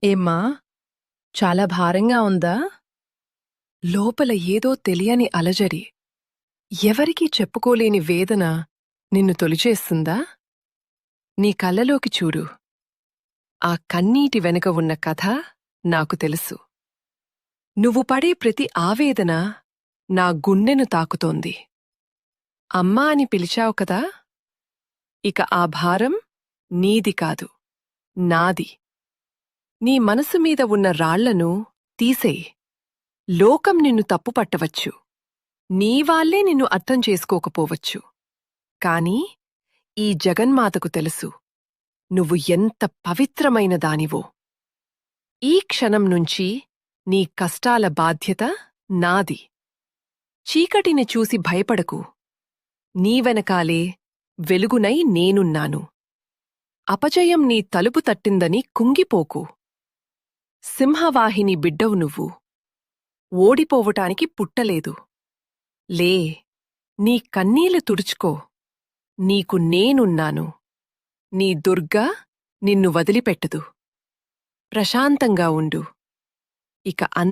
ఏమ్మా, చాలా భారంగా ఉందా? లోపల ఏదో తెలియని అలజడి, ఎవరికీ చెప్పుకోలేని వేదన నిన్ను తొలిచేస్తుందా? నీ కళ్ళలోకి చూడు. ఆ కన్నీటి వెనుక ఉన్న కథ నాకు తెలుసు. నువ్వు పడే ప్రతి ఆవేదన నా గుండెను తాకుతోంది. అమ్మా అని పిలిచావు కదా? ఇక ఆ భారం నీది కాదు, నాది. నీ మనసు మీద ఉన్న రాళ్లను తీసేయ్. లోకం నిన్ను తప్పుపట్టవచ్చు, నీవాళ్లే నిన్ను అర్థం చేసుకోకపోవచ్చు. కాని ఈ జగన్మాతకు తెలుసు నువ్వు ఎంత పవిత్రమైన దానివో. ఈ క్షణం నుంచి నీ కష్టాల బాధ్యత నాది. చీకటిని చూసి భయపడకు. నీ వెనకాలే వెలుగునై నేనున్నాను. అపజయం నీ తలుపు తట్టిందని కుంగిపోకు. సింహవాహిని బిడ్డవు నువ్వు. ఓడిపోవటానికి పుట్టలేదు. లే, నీ కన్నీళ్లు తుడుచుకో. నీకు నేనున్నాను. నీ దుర్గా నిన్ను వదిలిపెట్టదు. ప్రశాంతంగా ఉండు. ఇక